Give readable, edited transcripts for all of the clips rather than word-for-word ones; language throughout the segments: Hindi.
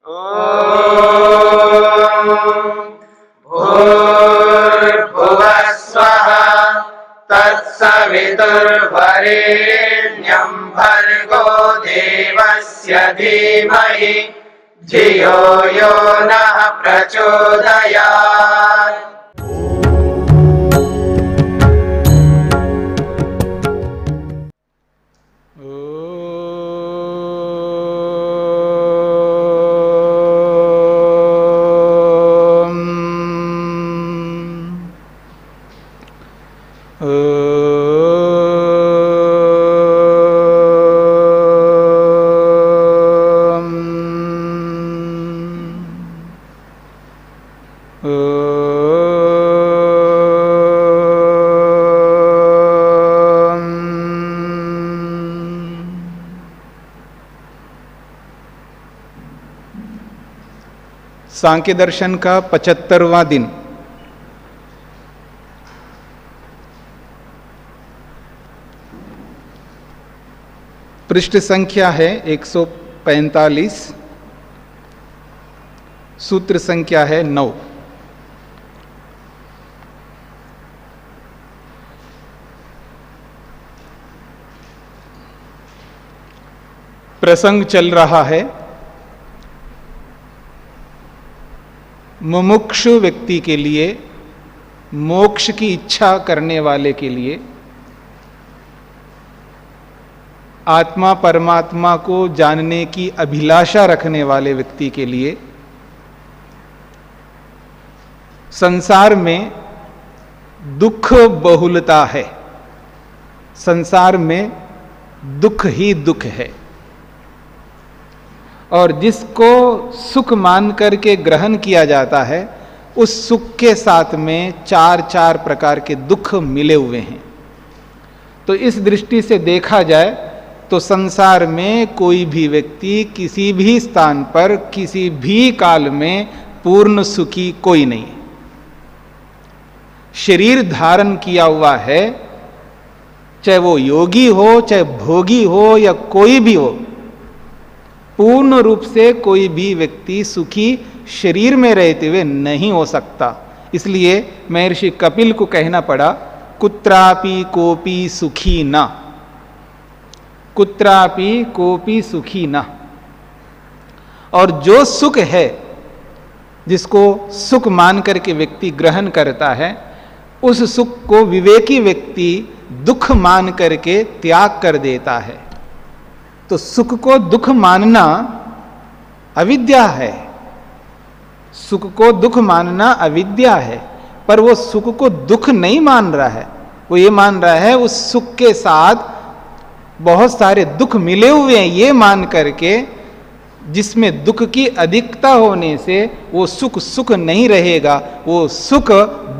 भूर्भुवः स्वः तत्सवितुर्वरेण्यं भर्गो देवस्य धीमहि धियो यो नः प्रचोदयात्। सांख्य दर्शन का 75वां दिन। पृष्ठ संख्या है 145, सूत्र संख्या है 9। प्रसंग चल रहा है मुमुक्षु व्यक्ति के लिए, मोक्ष की इच्छा करने वाले के लिए, आत्मा परमात्मा को जानने की अभिलाषा रखने वाले व्यक्ति के लिए संसार में दुख बहुलता है। संसार में दुख ही दुख है और जिसको सुख मान करके ग्रहण किया जाता है उस सुख के साथ में चार चार प्रकार के दुख मिले हुए हैं। तो इस दृष्टि से देखा जाए तो संसार में कोई भी व्यक्ति किसी भी स्थान पर किसी भी काल में पूर्ण सुखी कोई नहीं है। शरीर धारण किया हुआ है, चाहे वो योगी हो, चाहे भोगी हो या कोई भी हो, पूर्ण रूप से कोई भी व्यक्ति सुखी शरीर में रहते हुए नहीं हो सकता। इसलिए महर्षि कपिल को कहना पड़ा, कुत्रापि कोपि सुखी न, कुत्रापि कोपि सुखी न। और जो सुख है, जिसको सुख मान करके व्यक्ति ग्रहण करता है, उस सुख को विवेकी व्यक्ति दुख मान करके त्याग कर देता है। तो सुख को दुख मानना अविद्या है, सुख को दुख मानना अविद्या है। पर वो सुख को दुख नहीं मान रहा है, वो ये मान रहा है उस सुख के साथ बहुत सारे दुख मिले हुए हैं, ये मान करके जिसमें दुख की अधिकता होने से वो सुख सुख नहीं रहेगा, वो सुख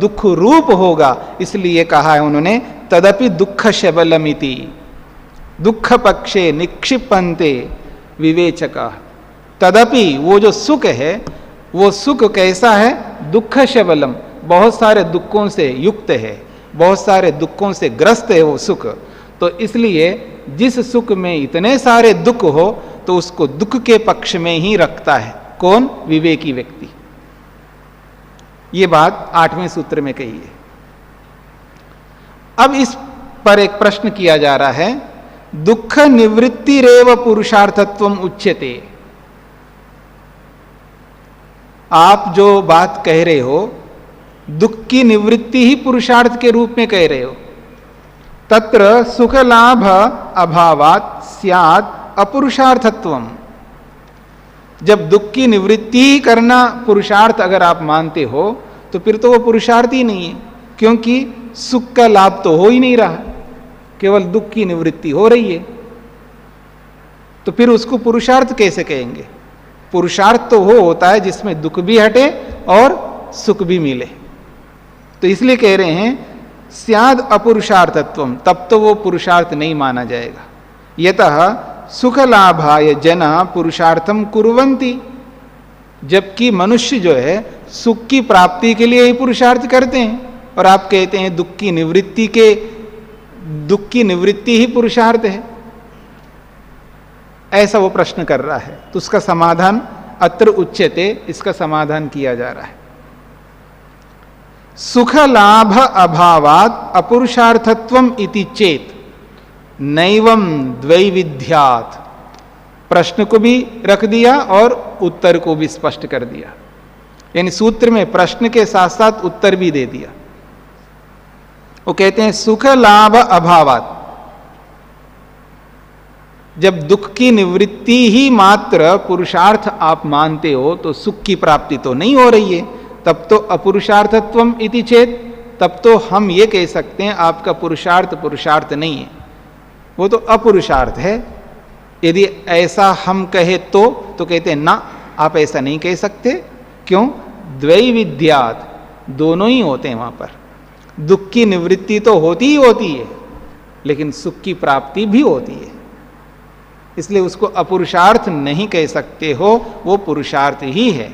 दुख रूप होगा। इसलिए कहा है उन्होंने, तदपि दुख शबलमिति दुख पक्षे निक्षिपन्ते विवेचका। तदपि वो जो सुख है, वो सुख कैसा है? दुख शबलम, बहुत सारे दुखों से युक्त है, बहुत सारे दुखों से ग्रस्त है वो सुख। तो इसलिए जिस सुख में इतने सारे दुख हो तो उसको दुख के पक्ष में ही रखता है कौन? विवेकी व्यक्ति। ये बात 8वें सूत्र में कही है। अब इस पर एक प्रश्न किया जा रहा है, दुख निवृत्तिरेव पुरुषार्थत्वम उच्यते। आप जो बात कह रहे हो, दुख की निवृत्ति ही पुरुषार्थ के रूप में कह रहे हो। तत्र सुख लाभ अभावात् स्यात् अपुरुषार्थत्वम। जब दुख की निवृत्ति ही करना पुरुषार्थ अगर आप मानते हो तो फिर तो वो पुरुषार्थ ही नहीं है, क्योंकि सुख का लाभ तो हो ही नहीं रहा, केवल दुख की निवृत्ति हो रही है। तो फिर उसको पुरुषार्थ कैसे कहेंगे? पुरुषार्थ तो वो होता है जिसमें दुख भी हटे और सुख भी मिले। तो इसलिए कह रहे हैं स्याद अपुरुषार्थत्वम, तब तो वो पुरुषार्थ नहीं माना जाएगा। यतः सुख लाभाय जना पुरुषार्थम कुर्वन्ति। जबकि मनुष्य जो है सुख की प्राप्ति के लिए ही पुरुषार्थ करते हैं, और आप कहते हैं दुख की निवृत्ति ही पुरुषार्थ है। ऐसा वो प्रश्न कर रहा है। तो उसका समाधान अत्र उच्यते, इसका समाधान किया जा रहा है। सुख लाभ अभावात अपुरुषार्थत्वम इति चेत नैवम द्वैविध्यात्। प्रश्न को भी रख दिया और उत्तर को भी स्पष्ट कर दिया, यानी सूत्र में प्रश्न के साथ साथ उत्तर भी दे दिया। वो कहते हैं सुख लाभ अभावात, जब दुख की निवृत्ति ही मात्र पुरुषार्थ आप मानते हो तो सुख की प्राप्ति तो नहीं हो रही है, तब तो अपुरुषार्थत्वम इति चेत, तब तो हम ये कह सकते हैं आपका पुरुषार्थ पुरुषार्थ नहीं है, वो तो अपुरुषार्थ है। यदि ऐसा हम कहे तो कहते हैं ना, आप ऐसा नहीं कह सकते। क्यों? द्वैविध्यात्, दोनों ही होते हैं वहां पर। दुख की निवृत्ति तो होती ही होती है, लेकिन सुख की प्राप्ति भी होती है, इसलिए उसको अपुरुषार्थ नहीं कह सकते हो, वो पुरुषार्थ ही है।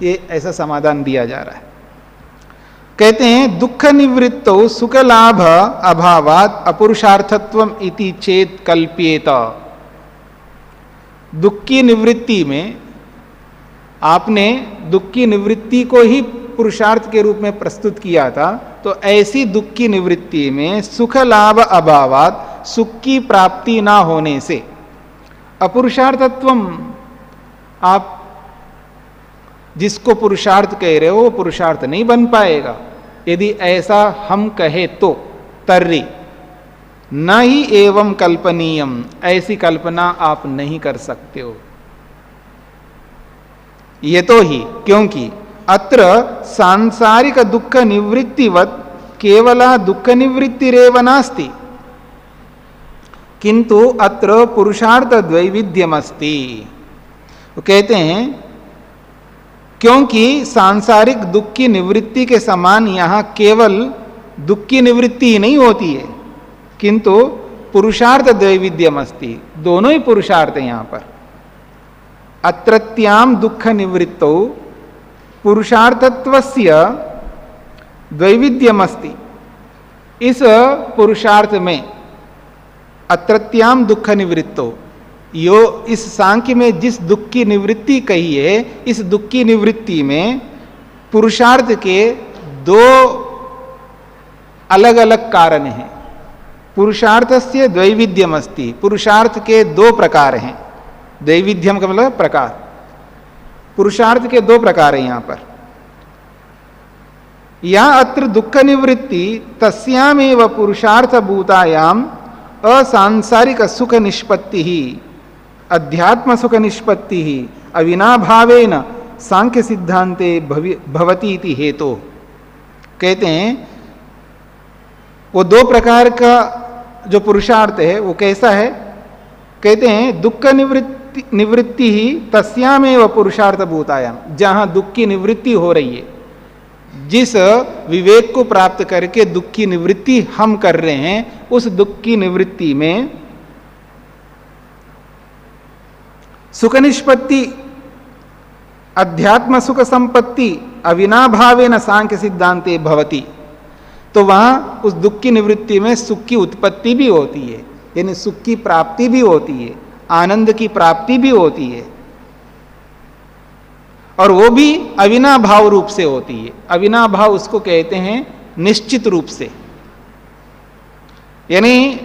ये ऐसा समाधान दिया जा रहा है। कहते हैं दुख निवृत्तौ सुख लाभ अभावात अपुरुषार्थत्वम इति चेत कल्प्येत। दुख की निवृत्ति में आपने दुख की निवृत्ति को ही पुरुषार्थ के रूप में प्रस्तुत किया था, तो ऐसी दुख की निवृत्ति में सुख लाभ अभावात, सुख की प्राप्ति ना होने से अपुरुषार्थत्वम, आप जिसको पुरुषार्थ कह रहे हो वो पुरुषार्थ नहीं बन पाएगा। यदि ऐसा हम कहे तो तर्री न ही एवं कल्पनीयम, ऐसी कल्पना आप नहीं कर सकते हो। ये तो ही, क्योंकि अत्र सांसारिक दुख निवृत्तिवत केवला दुख निवृत्तिरेव नास्ति, किंतु अत्र पुरुषार्थ द्वैविध्यमस्ति। वो कहते हैं क्योंकि सांसारिक दुख की निवृत्ति के समान यहां केवल दुख की निवृत्ति ही नहीं होती है, किंतु पुरुषार्थ द्वैविध्यमस्ति, दोनों ही पुरुषार्थ है यहां पर। अत्रत्याम दुख निवृत्तौ पुरुषार्थत्वस्य द्वैविध्यमस्ति। इस पुरुषार्थ में अत्रत्याम दुख निवृत्तो, यो इस सांख्य में जिस दुख की निवृत्ति कही है, इस दुख की निवृत्ति में पुरुषार्थ के दो अलग अलग कारण हैं। पुरुषार्थस्य द्वैविध्यमस्ति, पुरुषार्थ के दो प्रकार हैं। द्वैविध्यम का मतलब प्रकार, पुरुषार्थ के दो प्रकार हैं यहां पर। यहां अत्र दुख निवृत्ति तस्यामेव पुरुषार्थ भूतायाम असांसारिक सुख निष्पत्ति ही अध्यात्म सुख निष्पत्ति ही अविनाभावेन सांख्य सिद्धांते भवती इति हेतु। कहते हैं वो दो प्रकार का जो पुरुषार्थ है वो कैसा है? कहते हैं दुख निवृत्ति ही तस्यामेव पुरुषार्थ भूतायाम, जहां दुख की निवृत्ति हो रही है, जिस विवेक को प्राप्त करके दुख की निवृत्ति हम कर रहे हैं, उस दुख की निवृत्ति में सुख निष्पत्ति अध्यात्म सुख संपत्ति अविनाभावेन सांख्य सिद्धांते भवति। तो वहां उस दुख की निवृत्ति में सुख की उत्पत्ति भी होती है, यानी सुख की प्राप्ति भी होती है, आनंद की प्राप्ति भी होती है, और वो भी अविनाभाव रूप से होती है। अविनाभाव उसको कहते हैं निश्चित रूप से, यानी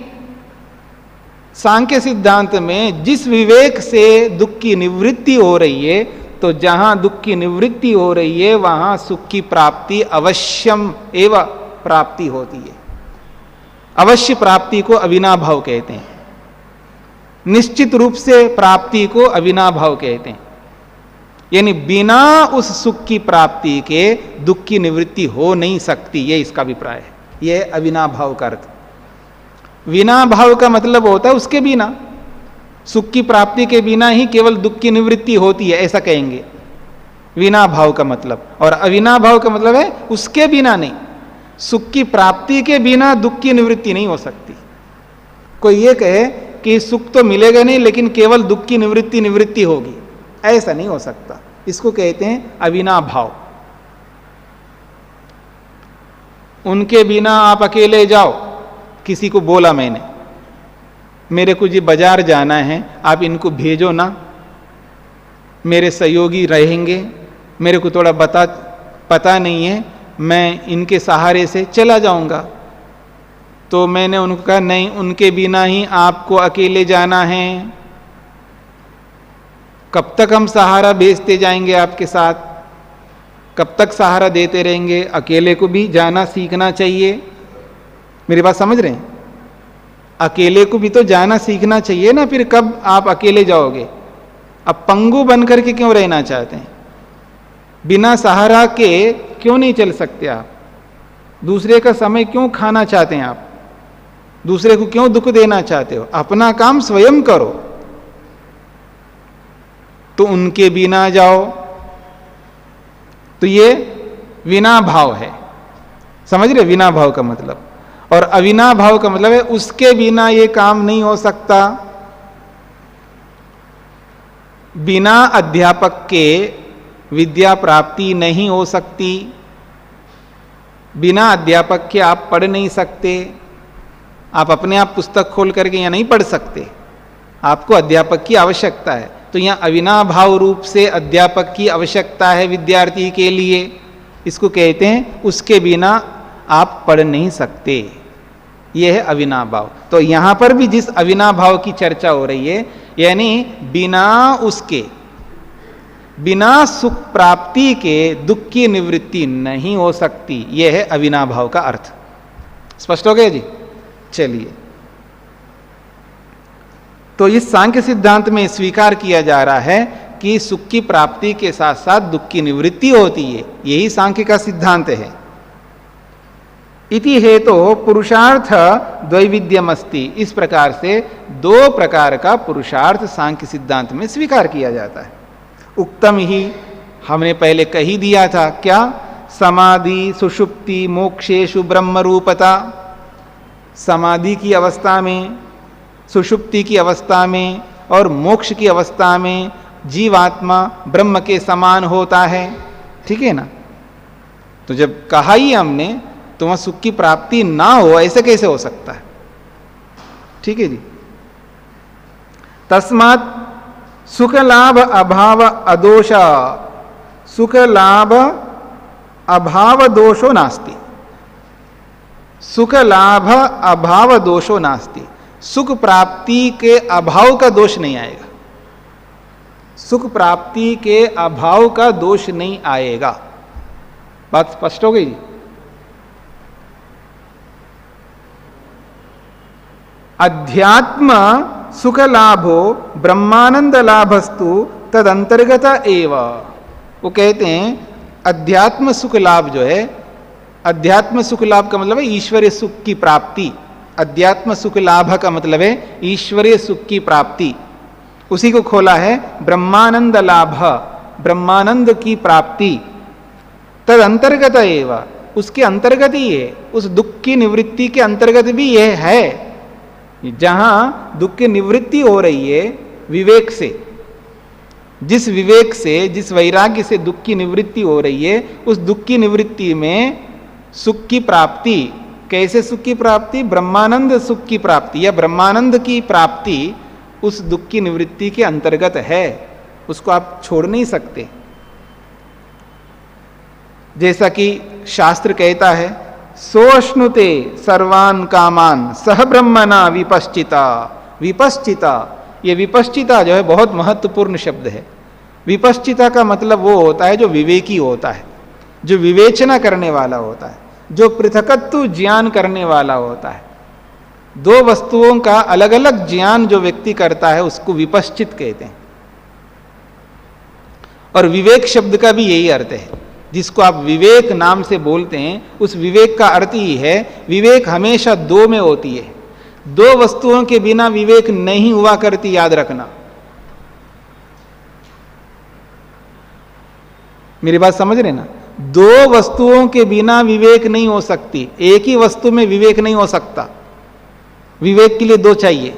सांख्य सिद्धांत में जिस विवेक से दुख की निवृत्ति हो रही है, तो जहां दुख की निवृत्ति हो रही है वहां सुख की प्राप्ति अवश्यम एवं प्राप्ति होती है। अवश्य प्राप्ति को अविनाभाव कहते हैं, निश्चित रूप से प्राप्ति को अविनाभाव कहते हैं। यानी बिना उस सुख की प्राप्ति के दुख की निवृत्ति हो नहीं सकती, ये इसका अभिप्राय है। यह अविनाभाव का अर्थ। विनाभाव का मतलब होता है उसके बिना, सुख की प्राप्ति के बिना ही केवल दुख की निवृत्ति होती है, ऐसा कहेंगे विनाभाव का मतलब। और अविनाभाव का मतलब है उसके बिना नहीं, सुख की प्राप्ति के बिना दुख की निवृत्ति नहीं हो सकती। कोई ये कहे कि सुख तो मिलेगा नहीं लेकिन केवल दुख की निवृत्ति होगी, ऐसा नहीं हो सकता। इसको कहते हैं अविनाभाव। उनके बिना आप अकेले जाओ, किसी को बोला मैंने मेरे को जी बाजार जाना है, आप इनको भेजो ना, मेरे सहयोगी रहेंगे, मेरे को थोड़ा पता नहीं है, मैं इनके सहारे से चला जाऊंगा। तो मैंने उनको कहा नहीं, उनके बिना ही आपको अकेले जाना है। कब तक हम सहारा भेजते जाएंगे आपके साथ, कब तक सहारा देते रहेंगे? अकेले को भी जाना सीखना चाहिए। मेरी बात समझ रहे हैं? अकेले को भी तो जाना सीखना चाहिए ना, फिर कब आप अकेले जाओगे? अब पंगु बन करके क्यों रहना चाहते हैं? बिना सहारा के क्यों नहीं चल सकते आप? दूसरे का समय क्यों खाना चाहते हैं आप? दूसरे को क्यों दुख देना चाहते हो? अपना काम स्वयं करो। तो उनके बिना जाओ, तो ये विना भाव है। समझ रहे? विना भाव का मतलब। और अविना भाव का मतलब है उसके बिना ये काम नहीं हो सकता। बिना अध्यापक के विद्या प्राप्ति नहीं हो सकती। बिना अध्यापक के आप पढ़ नहीं सकते। आप अपने आप पुस्तक खोल करके यहाँ नहीं पढ़ सकते, आपको अध्यापक की आवश्यकता है। तो यहाँ अविनाभाव रूप से अध्यापक की आवश्यकता है विद्यार्थी के लिए। इसको कहते हैं उसके बिना आप पढ़ नहीं सकते। यह है अविनाभाव। तो यहाँ पर भी जिस अविनाभाव की चर्चा हो रही है, यानी बिना उसके, बिना सुख प्राप्ति के दुख की निवृत्ति नहीं हो सकती। यह है अविनाभाव का अर्थ। स्पष्ट हो गया जी? चलिए, तो इस सांख्य सिद्धांत में स्वीकार किया जा रहा है कि सुख की प्राप्ति के साथ साथ दुख की निवृत्ति होती है। यही सांख्य का सिद्धांत है। इति हेतु पुरुषार्थ द्वैविध्यम अस्ति। इस प्रकार से दो प्रकार का पुरुषार्थ सांख्य सिद्धांत में स्वीकार किया जाता है। उक्तम ही हमने पहले कही दिया था, क्या? समाधि सुषुप्ति मोक्षेषु ब्रह्म रूपता। समाधि की अवस्था में, सुषुप्ति की अवस्था में और मोक्ष की अवस्था में जीवात्मा ब्रह्म के समान होता है। ठीक है ना? तो जब कहा ही हमने, तो वहां सुख की प्राप्ति ना हो, ऐसे कैसे हो सकता है? ठीक है जी। तस्मात् सुख लाभ अभाव अदोष, सुख लाभ अभाव दोषो नास्ति। सुख लाभ अभाव दोषो नास्ति। सुख प्राप्ति के अभाव का दोष नहीं आएगा। सुख प्राप्ति के अभाव का दोष नहीं आएगा। बात स्पष्ट हो गई? अध्यात्म सुख लाभो ब्रह्मानंद लाभस्तु तद अंतर्गत एव। वो कहते हैं अध्यात्म सुख लाभ जो है, अध्यात्म सुख लाभ का मतलब है ईश्वरीय सुख की प्राप्ति। अध्यात्म सुख लाभ का मतलब है ईश्वरीय सुख की प्राप्ति। उसी को खोला है ब्रह्मानंद लाभ, ब्रह्मानंद की प्राप्ति। तद अंतर्गत एव, उसके अंतर्गत ही है। उस दुख की निवृत्ति के अंतर्गत भी यह है। जहां दुख की निवृत्ति हो रही है विवेक से, जिस विवेक से, जिस वैराग्य से दुख की निवृत्ति हो रही है, उस दुख की निवृत्ति में सुख की प्राप्ति। कैसे सुख की प्राप्ति? ब्रह्मानंद सुख की प्राप्ति या ब्रह्मानंद की प्राप्ति उस दुख की निवृत्ति के अंतर्गत है। उसको आप छोड़ नहीं सकते। जैसा कि शास्त्र कहता है, सोष्णुते सर्वान कामान सह ब्रह्मणा विपश्चिता। विपश्चिता, ये विपश्चिता जो है बहुत महत्वपूर्ण शब्द है। विपश्चिता का मतलब वो होता है जो विवेकी होता है, जो विवेचना करने वाला होता है, जो पृथकत्व ज्ञान करने वाला होता है। दो वस्तुओं का अलग अलग ज्ञान जो व्यक्ति करता है उसको विपश्चित कहते हैं। और विवेक शब्द का भी यही अर्थ है। जिसको आप विवेक नाम से बोलते हैं, उस विवेक का अर्थ ही है, विवेक हमेशा दो में होती है। दो वस्तुओं के बिना विवेक नहीं हुआ करती, याद रखना। मेरी बात समझ रहे ना? दो वस्तुओं के बिना विवेक नहीं हो सकती। एक ही वस्तु में विवेक नहीं हो सकता। विवेक के लिए दो चाहिए।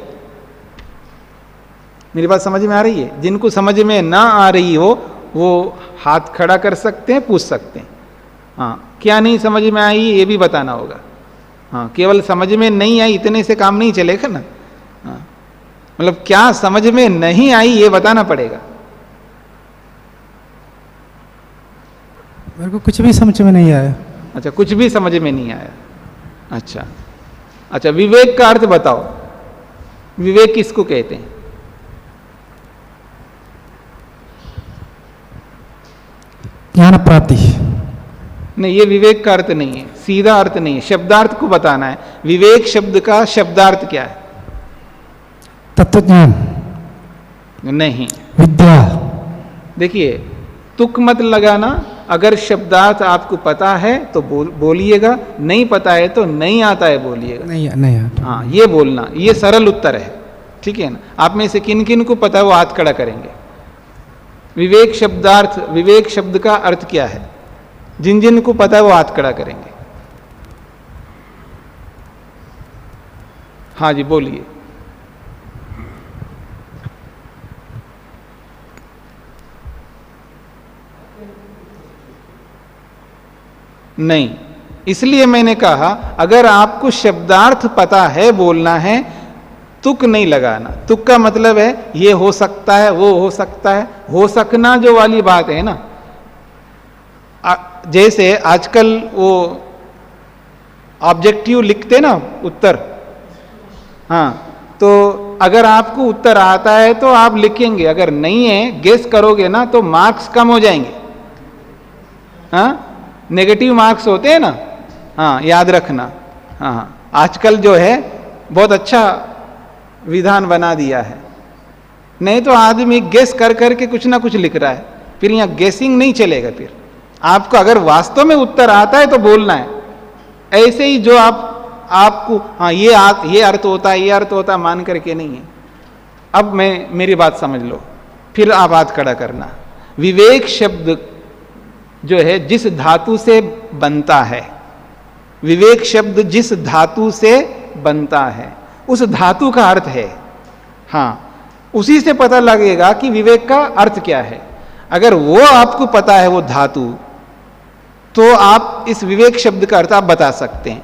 मेरी बात समझ में आ रही है? जिनको समझ में ना आ रही हो वो हाथ खड़ा कर सकते हैं, पूछ सकते हैं। हाँ, क्या नहीं समझ में आई ये भी बताना होगा। हाँ, केवल समझ में नहीं आई इतने से काम नहीं चलेगा ना। हाँ, मतलब क्या समझ में नहीं आई ये बताना पड़ेगा। मेरे को कुछ भी समझ में नहीं आया। अच्छा, कुछ भी समझ में नहीं आया। अच्छा अच्छा, विवेक का अर्थ बताओ। विवेक किसको कहते हैं? ज्ञान प्राप्ति। नहीं, ये विवेक का अर्थ नहीं है, सीधा अर्थ नहीं है, शब्दार्थ को बताना है। विवेक शब्द का शब्दार्थ क्या है? तत्व ज्ञान, नहीं। विद्या। देखिए, तुक मत लगाना। अगर शब्दार्थ आपको पता है तो बोलिएगा, नहीं पता है तो नहीं आता है बोलिएगा। नहीं आता। हाँ, ये बोलना, ये सरल उत्तर है, ठीक है ना। आप में से किन किन को पता है वो हाथ खड़ा करेंगे। विवेक शब्दार्थ, विवेक शब्द का अर्थ क्या है? जिन जिन को पता है वो हाथ खड़ा करेंगे। हाँ जी, बोलिए। नहीं, इसलिए मैंने कहा अगर आपको शब्दार्थ पता है, बोलना है, तुक नहीं लगाना। तुक का मतलब है ये हो सकता है, वो हो सकता है, हो सकना जो वाली बात है ना। जैसे आजकल वो ऑब्जेक्टिव लिखते ना उत्तर, हाँ, तो अगर आपको उत्तर आता है तो आप लिखेंगे, अगर नहीं है गेस करोगे ना तो मार्क्स कम हो जाएंगे। हाँ, नेगेटिव मार्क्स होते हैं ना, हाँ, याद रखना। हाँ, आजकल जो है बहुत अच्छा विधान बना दिया है। नहीं तो आदमी गेस कर करके कुछ ना कुछ लिख रहा है, फिर यहां गेसिंग नहीं चलेगा। फिर आपको अगर वास्तव में उत्तर आता है तो बोलना है। ऐसे ही जो आपको हाँ ये अर्थ होता है, ये अर्थ होता है मान करके नहीं है। अब मेरी बात समझ लो, फिर आप हाथ खड़ा करना। विवेक शब्द जो है जिस धातु से बनता है, विवेक शब्द जिस धातु से बनता है उस धातु का अर्थ है। हाँ, उसी से पता लगेगा कि विवेक का अर्थ क्या है। अगर वो आपको पता है वो धातु, तो आप इस विवेक शब्द का अर्थ आप बता सकते हैं।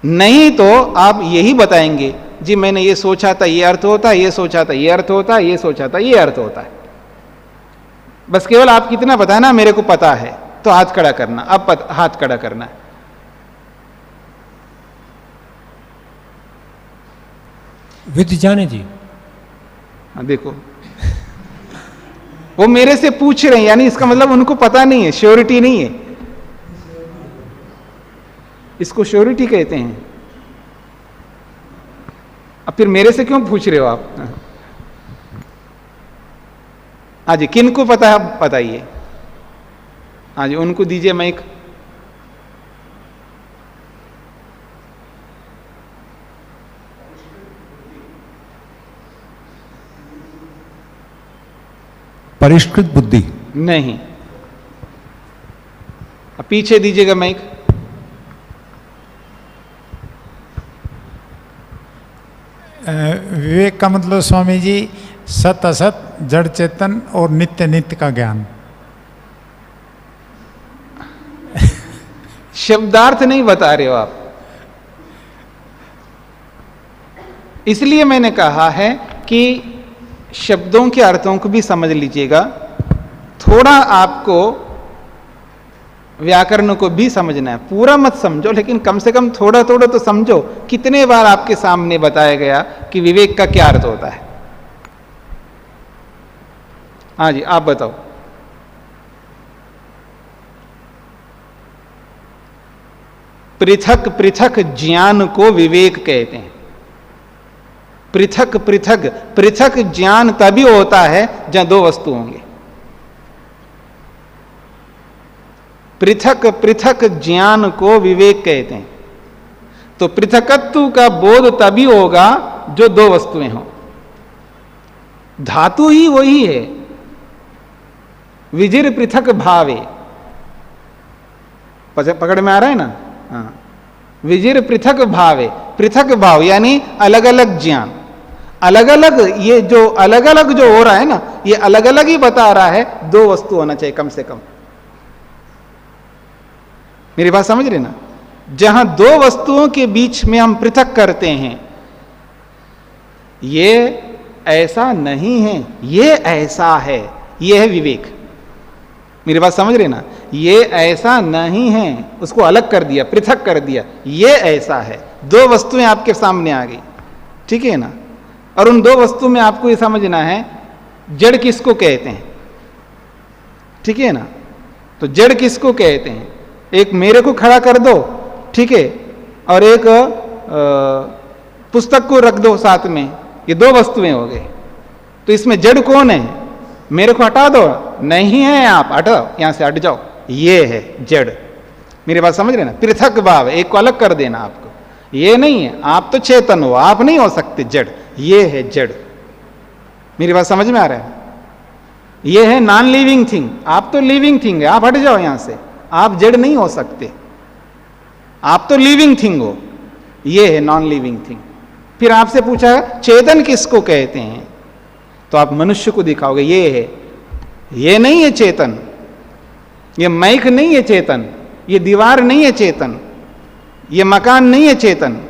नहीं तो आप यही बताएंगे, जी मैंने ये सोचा था ये अर्थ होता है, ये सोचा था ये अर्थ होता है, ये सोचा था ये अर्थ होता है। बस केवल आप कितना पता है ना, मेरे को पता है, तो हाथ खड़ा करना। अब हाथ खड़ा करना है। विद्या जाने जी। हाँ, देखो वो मेरे से पूछ रहे हैं, यानी इसका मतलब उनको पता नहीं है, श्योरिटी नहीं है। इसको श्योरिटी कहते हैं। अब फिर मेरे से क्यों पूछ रहे हो आप? हाँ जी, किन को पता है आप बताइए। हाँ जी, उनको दीजिए माइक। परिष्कृत बुद्धि। नहीं, अब पीछे दीजिएगा माइक। विवेक का मतलब स्वामी जी सत असत, जड़ चेतन और नित्य नित्य का ज्ञान। शब्दार्थ नहीं बता रहे हो आप, इसलिए मैंने कहा है कि शब्दों के अर्थों को भी समझ लीजिएगा। थोड़ा आपको व्याकरण को भी समझना है, पूरा मत समझो, लेकिन कम से कम थोड़ा थोड़ा तो समझो। कितने बार आपके सामने बताया गया कि विवेक का क्या अर्थ होता है। हाँ जी, आप बताओ। पृथक पृथक ज्ञान को विवेक कहते हैं। पृथक पृथक पृथक ज्ञान तभी होता है जहां दो वस्तु होंगे। पृथक पृथक ज्ञान को विवेक कहते हैं। तो पृथकत्व का बोध तभी होगा जो दो वस्तुएं हों। धातु ही वही है। विजिर पृथक भावे, पकड़ में आ रहा है ना? हाँ, विजिर पृथक भावे, पृथक भाव यानी अलग अलग ज्ञान, अलग अलग। ये जो अलग अलग जो हो रहा है ना, ये अलग अलग ही बता रहा है दो वस्तु होना चाहिए कम से कम। मेरी बात समझ रहे ना? जहां दो वस्तुओं के बीच में हम पृथक करते हैं, ये ऐसा नहीं है, ये ऐसा है, ये है विवेक। मेरी बात समझ रहे ना? ये ऐसा नहीं है, उसको अलग कर दिया, पृथक कर दिया, ये ऐसा है। दो वस्तुएं आपके सामने आ गई, ठीक है ना? और उन दो वस्तु में आपको ये समझना है जड़ किसको कहते हैं, ठीक है ना? तो जड़ किसको कहते हैं? एक मेरे को खड़ा कर दो, ठीक है, और एक पुस्तक को रख दो साथ में, ये दो वस्तुएं हो गए। तो इसमें जड़ कौन है? मेरे को हटा दो, नहीं है, आप हटो, यहां से हट जाओ, ये है जड़। मेरी बात समझ रहे ना? पृथक भाव, एक को अलग कर देना आपको, ये नहीं है। आप तो चेतन हो, आप नहीं हो सकते जड़, ये है जड़। मेरी बात समझ में आ रहा है? ये है नॉन लिविंग थिंग, आप तो लिविंग थिंग है, आप हट जाओ यहां से, आप जड़ नहीं हो सकते, आप तो लिविंग थिंग हो, ये है नॉन लिविंग थिंग। फिर आपसे पूछा चेतन किसको कहते हैं, तो आप मनुष्य को दिखाओगे, ये है, ये नहीं है चेतन, ये माइक नहीं है चेतन, ये दीवार नहीं है चेतन, ये मकान नहीं है चेतन।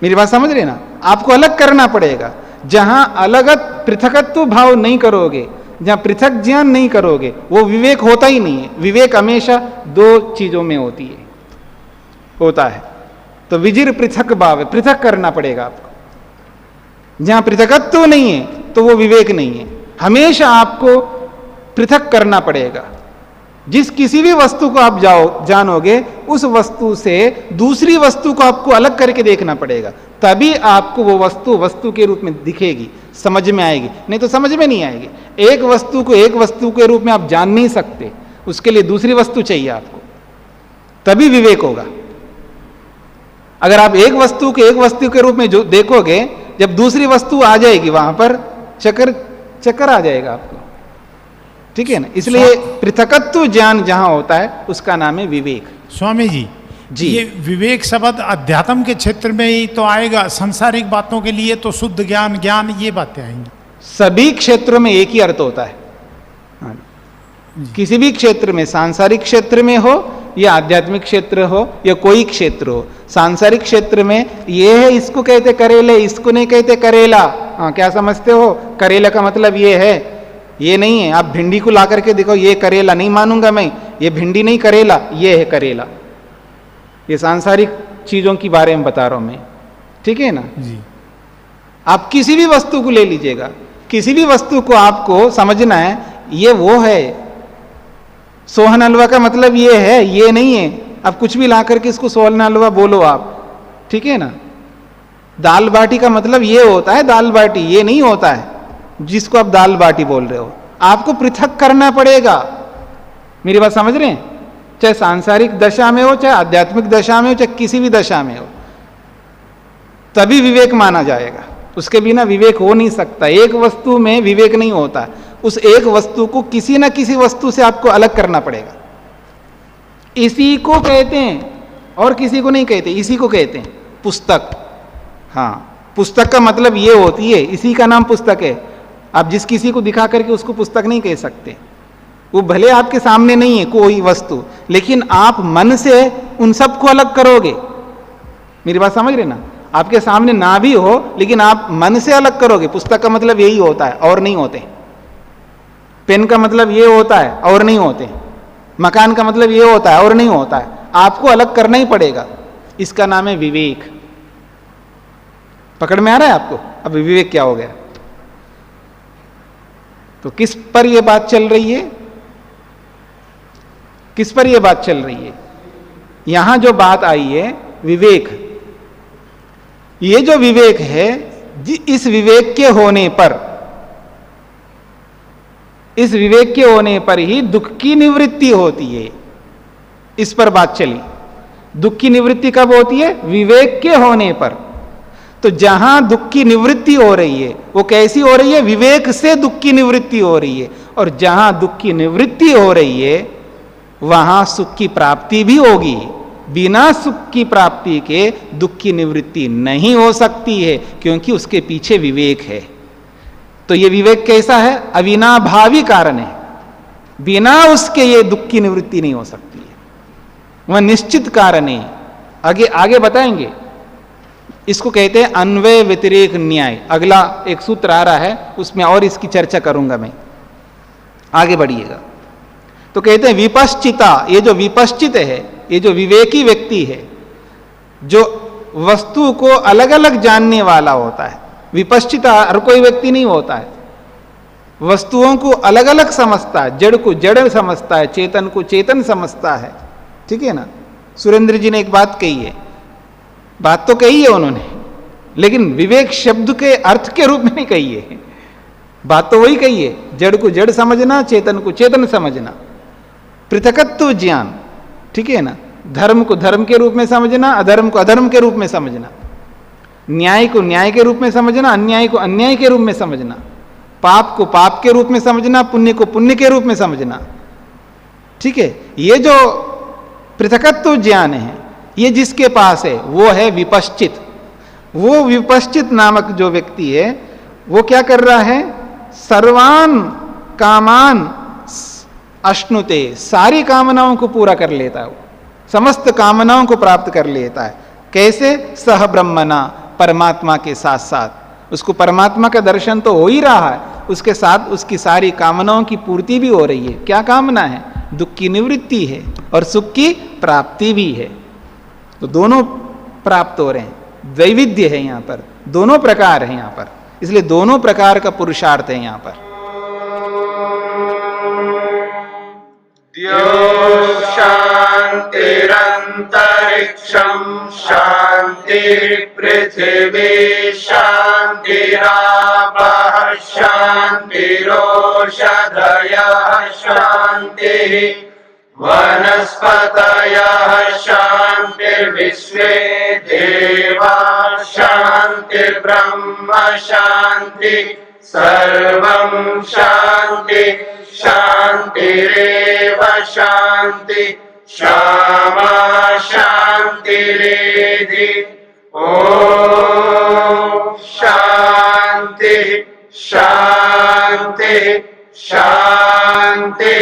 मेरी बात समझ रहे ना? आपको अलग करना पड़ेगा। जहां अलगत पृथकत्व भाव नहीं करोगे, जहां पृथक ज्ञान नहीं करोगे, वो विवेक होता ही नहीं है। विवेक हमेशा दो चीजों में होता है। तो विजिर पृथक भाव है, पृथक करना पड़ेगा आपको। जहां पृथकत्व नहीं है तो वो विवेक नहीं है, हमेशा आपको पृथक करना पड़ेगा। जिस किसी भी वस्तु को आप जानोगे, उस वस्तु से दूसरी वस्तु को आपको अलग करके देखना पड़ेगा, तभी आपको वो वस्तु के रूप में दिखेगी, समझ में आएगी, नहीं तो समझ में नहीं आएगी। एक वस्तु को एक वस्तु के रूप में आप जान नहीं सकते, उसके लिए दूसरी वस्तु चाहिए आपको, तभी विवेक होगा। अगर आप एक वस्तु को एक वस्तु के रूप में जो देखोगे, जब दूसरी वस्तु आ जाएगी वहां पर चक्कर आ जाएगा आपको, ठीक है ना? इसलिए पृथकत्व ज्ञान जहां होता है उसका नाम है विवेक। स्वामी जी, ये विवेक शब्द अध्यात्म के क्षेत्र में ही तो आएगा, सांसारिक बातों के लिए तो शुद्ध ज्ञान ये बातें आएंगी। सभी क्षेत्रों में एक ही अर्थ होता है। किसी भी क्षेत्र में, सांसारिक क्षेत्र में हो या आध्यात्मिक क्षेत्र हो या कोई क्षेत्र हो, सांसारिक क्षेत्र में ये है, इसको कहते करेले, इसको नहीं कहते करेला। हाँ, क्या समझते हो? करेला का मतलब ये है, ये नहीं है। आप भिंडी को ला करके देखो, ये करेला नहीं मानूंगा मैं, ये भिंडी नहीं, करेला, ये है करेला। ये सांसारिक चीजों के बारे में बता रहा हूं मैं, ठीक है ना जी? आप किसी भी वस्तु को ले लीजिएगा, किसी भी वस्तु को आपको समझना है, ये वो है। सोहन हलवा का मतलब ये है, ये नहीं है। अब कुछ भी ला करके इसको सोहन हलवा बोलो आप, ठीक है ना? दाल बाटी का मतलब ये होता है, दाल बाटी, ये नहीं होता है जिसको आप दाल बाटी बोल रहे हो। आपको पृथक करना पड़ेगा। मेरी बात समझ रहे हैं? चाहे सांसारिक दशा में हो, चाहे आध्यात्मिक दशा में हो, चाहे किसी भी दशा में हो, तभी विवेक माना जाएगा। उसके बिना विवेक हो नहीं सकता। एक वस्तु में विवेक नहीं होता, उस एक वस्तु को किसी ना किसी वस्तु से आपको अलग करना पड़ेगा। इसी को कहते हैं, और किसी को नहीं कहते, इसी को कहते हैं पुस्तक। हाँ, पुस्तक का मतलब ये होती है, इसी का नाम पुस्तक है। आप जिस किसी को दिखा करके उसको पुस्तक नहीं कह सकते। वो भले आपके सामने नहीं है कोई वस्तु, लेकिन आप मन से उन सबको अलग करोगे। मेरी बात समझ रहे ना? आपके सामने ना भी हो, लेकिन आप मन से अलग करोगे। पुस्तक का मतलब यही होता है, और नहीं होते। पेन का मतलब ये होता है, और नहीं होते। मकान का मतलब ये होता है, और नहीं होता है। आपको अलग करना ही पड़ेगा। इसका नाम है विवेक। पकड़ में आ रहा है आपको? अब विवेक क्या हो गया? तो किस पर यह बात चल रही है? किस पर यह बात चल रही है? यहां जो बात आई है विवेक, ये जो विवेक है, इस विवेक के होने पर, इस विवेक के होने पर ही दुख की निवृत्ति होती है। इस पर बात चली। दुख की निवृत्ति कब होती है? विवेक के होने पर। तो जहां दुख की निवृत्ति हो रही है, वो कैसी हो रही है? विवेक से दुख की निवृत्ति हो रही है। और जहां दुख की निवृत्ति हो रही है, वहां सुख की प्राप्ति भी होगी। बिना सुख की प्राप्ति के दुख की निवृत्ति नहीं हो सकती है, क्योंकि उसके पीछे विवेक है। तो यह विवेक कैसा है? अविनाभावी कारण है। बिना उसके ये दुख की निवृत्ति नहीं हो सकती है, वह निश्चित कारण है। आगे आगे बताएंगे। इसको कहते हैं अन्वय व्यतिरेक न्याय। अगला एक सूत्र आ रहा है, उसमें और इसकी चर्चा करूंगा मैं। आगे बढ़िएगा। तो कहते हैं विपश्चिता, ये जो विपश्चित है, ये जो विवेकी व्यक्ति है, जो वस्तु को अलग अलग जानने वाला होता है। विपश्चिता हर कोई व्यक्ति नहीं होता है, वस्तुओं को अलग अलग समझता है, जड़ को जड़ समझता है, चेतन को चेतन समझता है। ठीक है ना। सुरेंद्र जी ने एक बात कही है, बात तो कही है उन्होंने, लेकिन विवेक शब्द के अर्थ के रूप में नहीं कही है। बात तो वही कही है, जड़ को जड़ समझना, चेतन को चेतन समझना, पृथकत्व ज्ञान। ठीक है ना। धर्म को धर्म के रूप में समझना, अधर्म को अधर्म के रूप में समझना, न्याय को न्याय के रूप में समझना, अन्याय को अन्याय के रूप में समझना, पाप को पाप के रूप में समझना, पुण्य को पुण्य के रूप में समझना। ठीक है। ये जो पृथकत्व ज्ञान है, ये जिसके पास है वो है विपश्चित। वो विपश्चित नामक जो व्यक्ति है, वो क्या कर रहा है? सर्वान कामान अश्नुते, सारी कामनाओं को पूरा कर लेता है, वो समस्त कामनाओं को प्राप्त कर लेता है। कैसे? सह ब्रह्मणा, परमात्मा के साथ साथ। उसको परमात्मा का दर्शन तो हो ही रहा है, उसके साथ उसकी सारी कामनाओं की पूर्ति भी हो रही है। क्या कामना है? दुख की निवृत्ति है और सुख की प्राप्ति भी है। तो दोनों प्राप्त हो रहे हैं, द्वैविध्य है यहां पर, दोनों प्रकार है यहां पर, इसलिए दोनों प्रकार का पुरुषार्थ है यहां पर। शांतिरंतरिक्षम शांति पृथिवी शांतिरापः शांतिरोषधयः शांतिः वनस्पतयः शांतिर्विश्वे देवाः शांतिर्ब्रह्म शांति सर्वं शांति शांतिरेव शांति क्षमा शांतिरेधि। ओम शांति शांति शांति।